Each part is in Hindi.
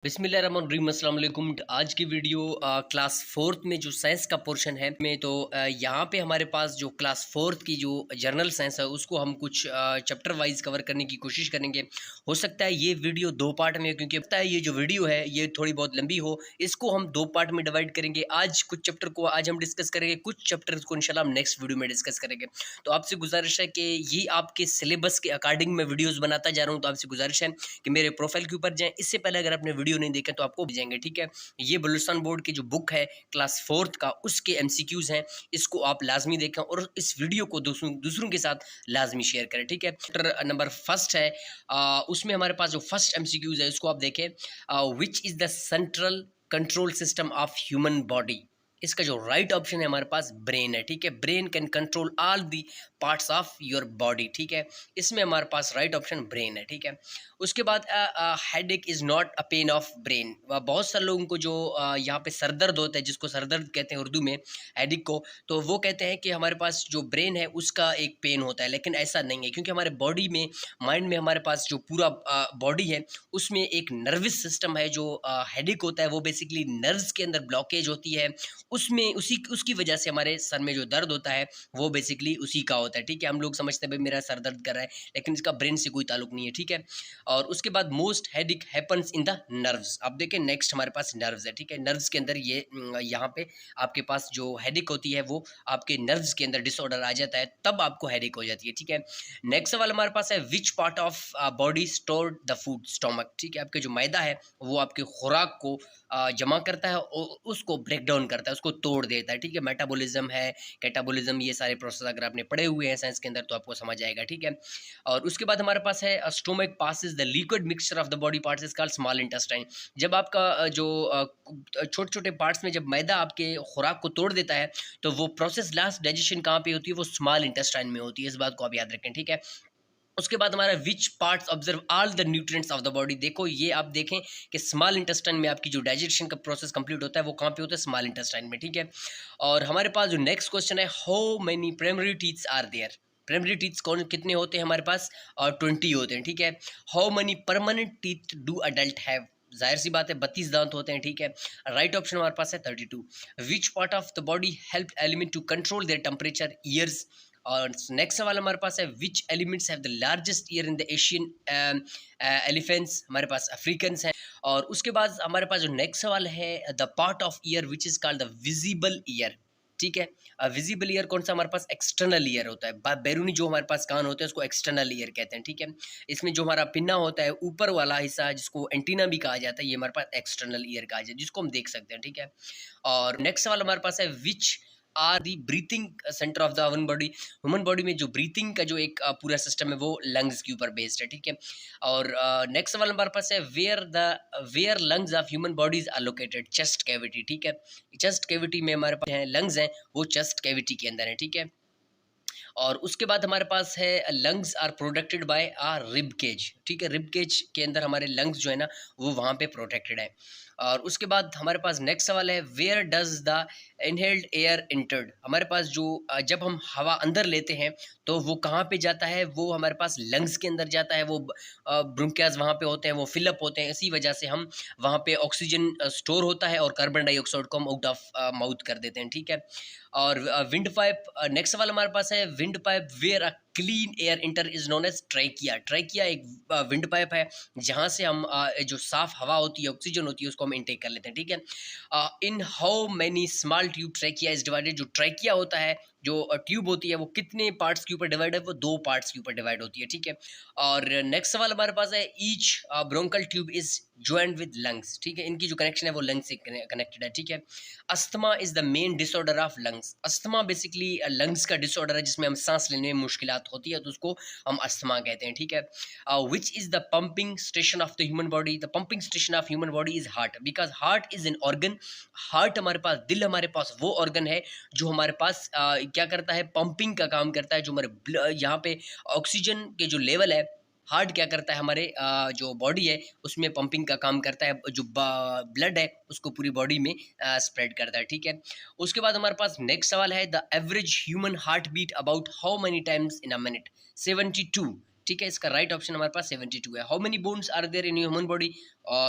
बिस्मिल्लाहिर्रहमानिर्रहीम, अस्सलाम वालेकुम। आज की वीडियो क्लास फोर्थ में जो साइंस का पोर्शन है में तो यहाँ पे हमारे पास जो क्लास फोर्थ की जो जर्नल साइंस है उसको हम कुछ चैप्टर वाइज कवर करने की कोशिश करेंगे। हो सकता है ये वीडियो दो पार्ट में, क्योंकि पता है ये जो वीडियो है ये थोड़ी बहुत लंबी हो, इसको हम दो पार्ट में डिवाइड करेंगे। आज कुछ चैप्टर को आज हम डिस्कस करेंगे, कुछ चैप्टर्स को इंशाल्लाह हम नेक्स्ट वीडियो में डिस्कस करेंगे। तो आपसे गुजारिश है कि ये आपके सिलेबस के अकॉर्डिंग मैं वीडियोज़ बनाता जा रहा हूँ, तो आपसे गुजारिश है कि मेरे प्रोफाइल के ऊपर जाएँ। इससे पहले अगर आपने वीडियो नहीं देखे तो आपको भेजेंगे, ठीक है। ये बलूचिस्तान बोर्ड की जो बुक है क्लास फोर्थ का, उसके एमसीक्यूज हैं, इसको आप लाजमी देखें और इस वीडियो को दूसरों के साथ लाजमी शेयर करें, ठीक है। चैप्टर नंबर फर्स्ट है, उसमें हमारे पास जो फर्स्ट एमसीक्यूज है उसको आप देखें। Which is the central control system of human body. इसका जो राइट ऑप्शन है हमारे पास ब्रेन है, ठीक है। Brain can control all the parts of your body, ठीक है। इसमें हमारे पास राइट ऑप्शन ब्रेन है, ठीक है। उसके बाद हेड एक is not a pain of brain. बहुत सारे लोगों को जो यहाँ पे सरदर्द होता है, जिसको सरदर्द कहते हैं उर्दू में, हेडिक को, तो वो कहते हैं कि हमारे पास जो ब्रेन है उसका एक पेन होता है, लेकिन ऐसा नहीं है, क्योंकि हमारे बॉडी में, माइंड में हमारे पास जो पूरा बॉडी है उसमें एक नर्वस सिस्टम है। जो हेडिक होता है वो बेसिकली नर्व्स के अंदर ब्लॉकेज होती है, उसमें उसकी वजह से हमारे सर में जो दर्द होता है वो बेसिकली उसी का होता है, ठीक है। हम लोग समझते हैं भाई मेरा सर दर्द कर रहा है, लेकिन इसका ब्रेन से कोई ताल्लुक नहीं है, ठीक है। और उसके बाद most headache happens in the nerves. अब देखें नेक्स्ट हमारे पास नर्व्स है, ठीक है। नर्व्स के अंदर ये यहाँ पे आपके पास जो हेडिक होती है वो आपके नर्व्स के अंदर डिसऑर्डर आ जाता है, तब आपको हेडिक हो जाती है, ठीक है। नेक्स्ट सवाल हमारे पास है, विच part of body store the food, stomach, ठीक है। आपके जो मैदा है वो आपके खुराक को जमा करता है और उसको ब्रेक डाउन करता है, उसको तोड़ देता है, ठीक है। मेटाबॉलिज्म है, कैटाबॉलिज्म, ये सारे प्रोसेस अगर आपने पढ़े हुए हैं साइंस के अंदर तो आपको समझ आएगा, ठीक है। और उसके बाद हमारे पास है, stomach passes the liquid mixture of the body parts is called small intestine. जब आपका जो छोटे छोटे पार्ट्स में जब मैदा आपके खुराक को तोड़ देता है तो वो प्रोसेस लास्ट डाइजेशन कहाँ पे होती है, वो स्मॉल इंटेस्टाइन में होती है। इस बात को आप याद रखें, ठीक है। उसके बाद हमारा which parts observe all the nutrients of the body. देखो ये आप देखें कि स्मॉल इंटेस्टाइन में आपकी जो डाइजेशन का प्रोसेस कंप्लीट होता है वो कहाँ पे होता है, स्मॉल इंटेस्टाइन में, ठीक है। और हमारे पास जो नेक्स्ट क्वेश्चन है, how many primary teeths are there. Primary teeths कौन कितने होते हैं हमारे पास, और 20 होते हैं, ठीक है। How many permanent teeth do adult have. जाहिर सी बात है 32 दांत होते हैं, ठीक है। राइट ऑप्शन हमारे पास है 32। Which part of the body help element to control their temperature, ears. और नेक्स्ट सवाल हमारे पास है, which elements have the largest ear in the Asian elephants. हमारे पास अफ्रीकन्स हैं। और उसके बाद हमारे पास जो नेक्स्ट सवाल है, the part of year which is called the visible year, ठीक है। विजिबल ईयर कौन सा, हमारे पास एक्सटर्नल ईयर होता है। बैरूनी जो हमारे पास कान होते हैं उसको एक्सटर्नल ईयर कहते हैं, ठीक है। इसमें जो हमारा पिन्ना होता है, ऊपर वाला हिस्सा जिसको एंटीना भी कहा जाता है, ये हमारे पास एक्सटर्नल ईयर कहा जाता है, जिसको हम देख सकते हैं, ठीक है। और नेक्स्ट सवाल हमारे पास है, which are the breathing center of the human body में जो ब्रीथिंग का जो एक पूरा सिस्टम है वो लंग्स के ऊपर बेस्ड है, ठीक है। और नेक्स्ट सवाल हमारे पास है, where lungs of human bodies are located, chest cavity, ठीक है। चेस्ट कैविटी में हमारे पास है लंग्स हैं, वो चेस्ट कैविटी के अंदर है, ठीक है। और उसके बाद हमारे पास है, lungs are protected by a rib cage, ठीक है। रिब केज के अंदर हमारे लंग्स जो है ना वो वहाँ पे प्रोटेक्टेड है। और उसके बाद हमारे पास नेक्स्ट सवाल है, where does the inhaled air entered. हमारे पास जो जब हम हवा अंदर लेते हैं तो वो कहाँ पे जाता है, वो हमारे पास लंग्स के अंदर जाता है। वो ब्रोंकियाज वहाँ पे होते हैं, वो फिलअप होते हैं, इसी वजह से हम वहाँ पे ऑक्सीजन स्टोर होता है और कार्बन डाइऑक्साइड को हम आउट ऑफ माउथ कर देते हैं, ठीक है। और विंड पाइप, नेक्स्ट सवाल हमारे पास है, windpipe where a clean air enter is known as trachea. Trachea एक विंड पाइप है जहाँ से हम जो साफ हवा होती है, ऑक्सीजन होती है, उसको हम इनटेक कर लेते हैं, ठीक है। In how many small tube trachea is divided. जो ट्रैकिया होता है, जो ट्यूब होती है, वो कितने पार्ट्स के ऊपर डिवाइड है, वो 2 पार्ट्स के ऊपर डिवाइड होती है, ठीक है। और नेक्स्ट सवाल हमारे पास है, each bronchial tube is joint with lungs, ठीक है। इनकी जो कनेक्शन है वो लंग्स से कनेक्टेड है, ठीक है। Asthma is the main disorder of lungs. Asthma basically lungs का डिसऑर्डर है जिसमें हम सांस लेने में मुश्किलात होती है, तो उसको हम अस्थमा कहते हैं, ठीक है। Which is the pumping station of the human body. The pumping station of human body is heart, because heart is an organ. Heart हमारे पास, दिल हमारे पास वो ऑर्गन है जो हमारे पास क्या करता है, पंपिंग का काम करता है। जो हमारे यहाँ पे ऑक्सीजन के जो लेवल है, हार्ट क्या करता है, हमारे जो बॉडी है उसमें पंपिंग का काम करता है, जो ब्लड है उसको पूरी बॉडी में स्प्रेड करता है, ठीक है। उसके बाद हमारे पास नेक्स्ट सवाल है, the average human heart beat about how many times in a minute, 72, ठीक है। इसका राइट ऑप्शन हमारे पास 72 है। How many bones are there in human body,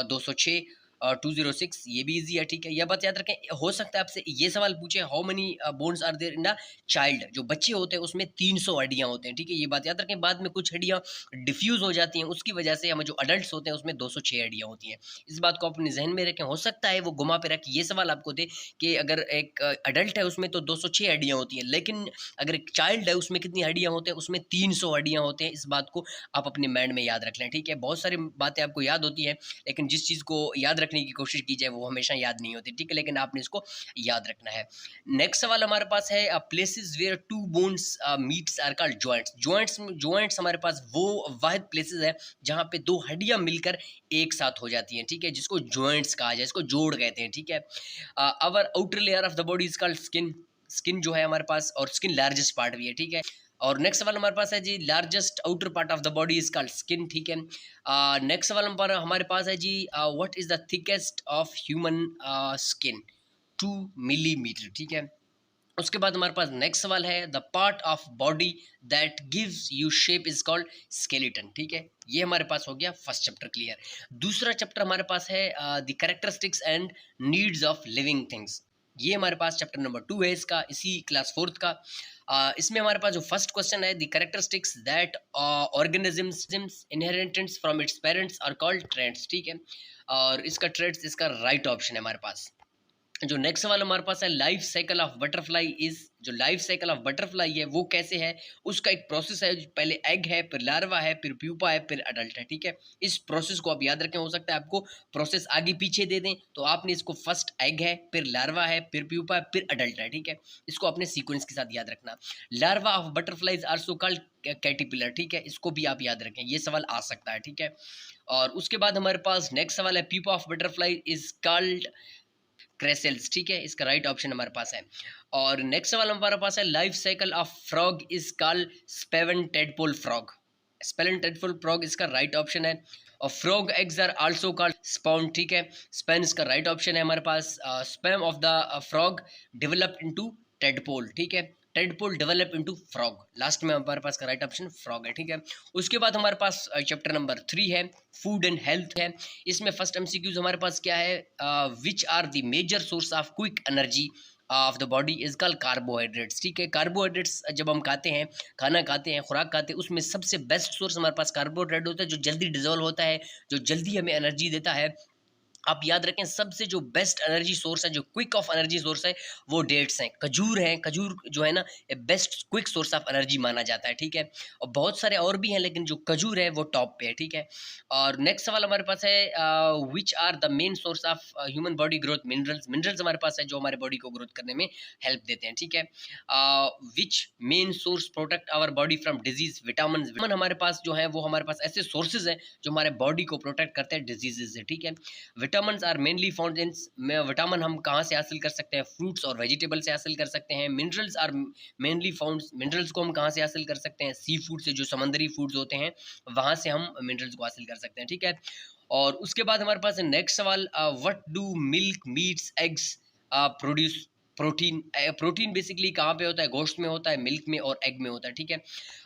206। 206, ये भी इजी है, ठीक है। यह बात याद रखें, हो सकता है आपसे ये सवाल पूछे, how many bones are there in the child, जो बच्चे होते हैं उसमें 300 हड्डियां होते हैं, ठीक है। ये बात याद रखें, बाद में कुछ हड्डियां डिफ्यूज हो जाती हैं, उसकी वजह से हम जो अडल्ट होते हैं उसमें 206 हड्डियां होती हैं। इस बात को अपने जहन में रखें। हो सकता है वो घुमा पे रख ये सवाल आपको दे कि अगर एक अडल्ट है उसमें तो 206 हड्डियां होती हैं, लेकिन अगर एक चाइल्ड है उसमें कितनी हड्डियां होते हैं, उसमें 300 हड्डियां होते हैं। इस बात को आप अपने माइंड में याद रख लें, ठीक है। बहुत सारी बातें आपको याद होती हैं, लेकिन जिस चीज़ को याद रखने की कोशिश की जाए वो हमेशा याद नहीं होती, ठीक है, लेकिन आपने इसको याद रखना है। नेक्स्ट सवाल हमारे पास है, places where two bones meets are called joints. Joints हमारे पास वो वाहिद प्लेसेस है जहाँ पे दो हड्डियां मिलकर एक साथ हो जाती हैं, ठीक है, जिसको जॉइंट्स कहा जाए, इसको जोड़ कहते हैं, ठीक है। Our outer layer of the body is called skin. Skin जो है हमारे पास, और स्किन लार्जेस्ट पार्ट भी है, ठीक है। और नेक्स्ट सवाल हमारे पास है जी, largest outer part of the body is called skin, ठीक है। नेक्स्ट सवाल हमारे पास है जी, what is the thickest of human skin, 2 millimetre, ठीक है। उसके बाद हमारे पास नेक्स्ट सवाल है, the part of body that gives you shape is called skeleton, ठीक है। ये हमारे पास हो गया फर्स्ट चैप्टर क्लियर। दूसरा चैप्टर हमारे पास है the characteristics and needs of living things. ये हमारे पास चैप्टर नंबर 2 है इसका, इसी क्लास 4th का। इसमें हमारे पास जो फर्स्ट क्वेश्चन है, the characteristics that organisms inherited from its parents are called traits, ठीक है। और इसका ट्रेट्स इसका राइट ऑप्शन है हमारे पास। जो नेक्स्ट सवाल हमारे पास है, life cycle of butterfly is, जो लाइफ साइकिल ऑफ बटरफ्लाई है वो कैसे है, उसका एक प्रोसेस है, पहले एग है, फिर लार्वा है, फिर प्यूपा है, फिर अडल्ट है, ठीक है। इस प्रोसेस को आप याद रखें। हो सकता है आपको प्रोसेस आगे पीछे दे दें, तो आपने इसको फर्स्ट एग है, फिर लार्वा है, फिर प्यूपा है, फिर अडल्ट है, ठीक है। इसको अपने सीक्वेंस के साथ याद रखना। Larva of butterfly is also called caterpillar, ठीक है, इसको भी आप याद रखें, ये सवाल आ सकता है, ठीक है। और उसके बाद हमारे पास नेक्स्ट सवाल है, pupa of butterfly is called chrysalis, ठीक है, इसका राइट ऑप्शन हमारे पास है। और नेक्स्ट सवाल हमारे पास है, life cycle of frog is called spawn tadpole frog. Spawn tadpole frog इसका राइट ऑप्शन है। और frog eggs are also called spawn, ठीक है, स्पेन इसका राइट ऑप्शन है हमारे पास। Spawn of the frog developed into tadpole, ठीक है, tadpole develop into frog. Last में हमारे पास का राइट ऑप्शन फ्रॉग है, ठीक है। उसके बाद हमारे पास चैप्टर नंबर 3 है, फूड एंड हेल्थ है। इसमें फर्स्ट एमसीक्यूज हमारे पास क्या है, which are the major source of quick energy of the body is called carbohydrates, ठीक है। कार्बोहाइड्रेट्स जब हम खाते हैं, खाना खाते हैं, खुराक खाते हैं, उसमें सबसे बेस्ट सोर्स हमारे पास कार्बोहाइड्रेट होता है, जो जल्दी डिजोल्व होता है, जो जल्दी हमें एनर्जी देता है। आप याद रखें, सबसे जो बेस्ट एनर्जी सोर्स है, जो क्विक ऑफ एनर्जी सोर्स है, वो डेट्स हैं, खजूर हैं। खजूर जो है ना, best quick source of energy माना जाता है, ठीक है। और बहुत सारे और भी हैं, लेकिन जो खजूर है वो टॉप पे है, ठीक है। और नेक्स्ट सवाल हमारे पास है, which are the main source of human body growth minerals. Minerals हमारे पास है जो हमारे बॉडी को ग्रोथ करने में हेल्प देते हैं, ठीक है। Which main source protect our body from disease, vitamin. Vitamin हमारे पास जो है वो हमारे पास ऐसे सोर्सेज हैं जो हमारे बॉडी को प्रोटेक्ट करते हैं डिजीजेज से, ठीक है। Vitamin are mainly found in, vitamin हम कहाँ से हासिल कर सकते हैं, फ्रूट्स और वेजिटेबल से हासिल कर सकते हैं। Minerals are mainly found, minerals को हम कहाँ से हासिल कर सकते हैं, सी फूड से, जो समंदरी फूड्स होते हैं वहाँ से हम मिनरल्स को हासिल कर सकते हैं, ठीक है। और उसके बाद हमारे पास नेक्स्ट सवाल, what do milk meets eggs produce protein. Protein basically कहाँ पे होता है, गोश्त में होता है, मिल्क में और एग में होता है, ठीक है।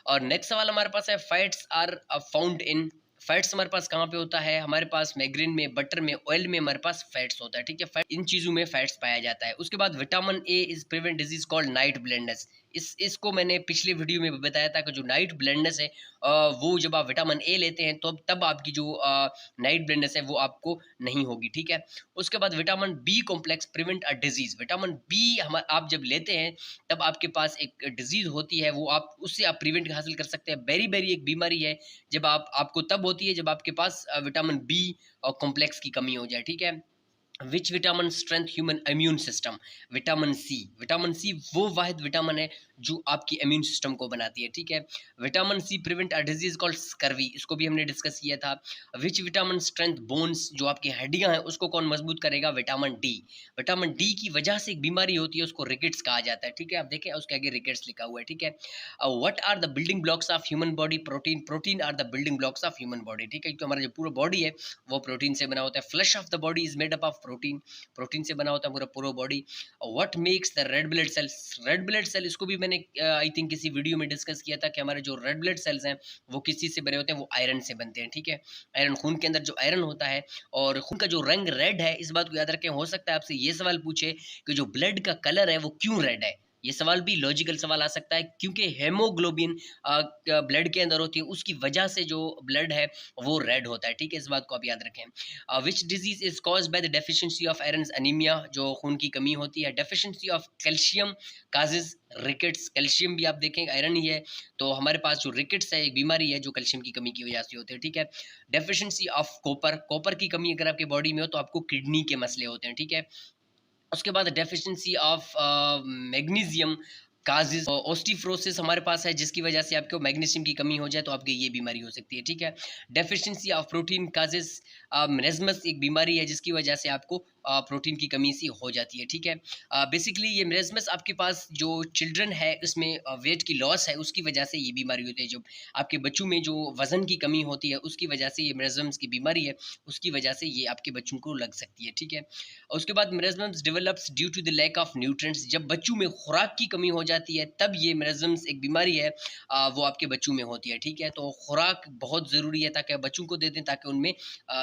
और नेक्स्ट सवाल हमारे पास है, fats are found in, fats हमारे पास कहाँ पे होता है, हमारे पास मैग्रीन में, बटर में, ऑयल में हमारे पास फैट्स होता है, ठीक है। इन चीज़ों में फैट्स पाया जाता है। उसके बाद vitamin A is prevent disease called night blindness. इसको मैंने पिछले वीडियो में बताया था कि जो नाइट ब्लाइंडनेस है, वो जब आप विटामिन ए लेते हैं तो तब आपकी जो नाइट ब्लाइंडनेस है वो आपको नहीं होगी, ठीक है। उसके बाद vitamin B complex prevent a disease. Vitamin B आप जब लेते हैं तब आपके पास एक डिजीज होती है, वो आप उससे आप प्रिवेंट हासिल कर सकते हैं। बेरी बेरी एक बीमारी है, जब आपको तब होती है जब आपके पास विटामिन बी और कॉम्प्लेक्स की कमी हो जाए, ठीक है। Which vitamin strength human immune system, vitamin C. Vitamin C वो वाहिद विटामिन है जो आपकी इम्यून सिस्टम को बनाती है, ठीक है। Vitamin C prevent a disease called scurvy, इसको भी हमने डिस्कस किया था। विच विटामिन स्ट्रेंथ बोन्स, जो आपकी हड्डियां हैं उसको कौन मजबूत करेगा, विटामिन डी। विटामिन डी की वजह से एक बीमारी होती है, उसको रिकेट्स कहा जाता है, ठीक है। आप देखें उसके आगे रिकेट्स लिखा हुआ है, ठीक है। What are the building blocks of human body, protein. Protein are the building blocks of human body, ठीक है। तो हमारा जो पूरा बॉडी है वो प्रोटीन से बना होता है। Flesh of the body is made up of protein, protein से बना होता है पूरा पूरा body. What makes the red blood cells, red blood cell, इसको भी मैंने आई थिंक किसी वीडियो में डिस्कस किया था कि हमारे जो रेड ब्लड सेल्स हैं वो किस चीज़ से बने होते हैं, वो आयरन से बनते हैं, ठीक है। आयरन, खून के अंदर जो आयरन होता है, और खून का जो रंग रेड है, इस बात को याद रखें। हो सकता है आपसे ये सवाल पूछे कि जो ब्लड का कलर है वो क्यों रेड है। ये सवाल भी लॉजिकल सवाल आ सकता है, क्योंकि हेमोग्लोबिन ब्लड के अंदर होती है, उसकी वजह से जो ब्लड है वो रेड होता है, ठीक है। इस बात को आप याद रखें। Which disease is caused by the deficiency of iron anaemia, जो खून की कमी होती है। Deficiency of calcium causes rickets, calcium भी आप देखें आयरन ही है, तो हमारे पास जो रिकेट्स है एक बीमारी है जो कैल्शियम की कमी की वजह से होती है, ठीक है। डेफिशिएंसी ऑफ कॉपर, कॉपर की कमी अगर आपके बॉडी में हो तो आपको किडनी के मसले होते हैं, ठीक है। उसके बाद डेफिशिएंसी ऑफ मैग्नीशियम काजेज ओस्टिफ्रोसिस हमारे पास है, जिसकी वजह से आपको मैग्नीशियम की कमी हो जाए तो आपकी ये बीमारी हो सकती है, ठीक है। Deficiency of protein causes marasmus, एक बीमारी है जिसकी वजह से आपको प्रोटीन की कमी सी हो जाती है, ठीक है। बेसिकली ये मेरेस्मस आपके पास जो चिल्ड्रन है उसमें वेट की लॉस है, उसकी वजह से ये बीमारी होती है। जो आपके बच्चों में जो वजन की कमी होती है उसकी वजह से ये मेरेस्मस की बीमारी है, उसकी वजह से ये आपके बच्चों को लग सकती है, ठीक है। उसके बाद marasmus develops due to the lack of nutrients, जब बच्चों में खुराक की कमी हो जाती है तब ये मेरेस्मस एक बीमारी है, वो आपके बच्चों में होती है, ठीक है। तो खुराक बहुत ज़रूरी है ताकि बच्चों को दे दें, ताकि उनमें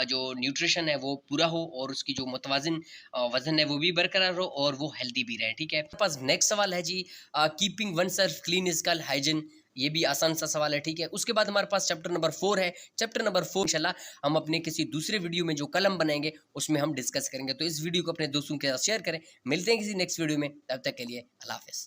जो न्यूट्रिशन है वो पूरा हो और उसकी जो मुतवाज़िन वज़न है वो भी बरकरार हो और वो हेल्दी भी रहे, ठीक है। हमारे पास नेक्स्ट सवाल है जी, keeping oneself clean is called hygiene. ये भी आसान सा सवाल है, ठीक है। उसके बाद हमारे पास चैप्टर नंबर 4 है। चैप्टर नंबर 4 इंशाल्लाह हम अपने किसी दूसरे वीडियो में जो कल हम बनाएंगे उसमें हम डिस्कस करेंगे। तो इस वीडियो को अपने दोस्तों के साथ शेयर करें। मिलते हैं किसी नेक्स्ट वीडियो में, तब तक के लिए अल्लाह हाफ़िज़।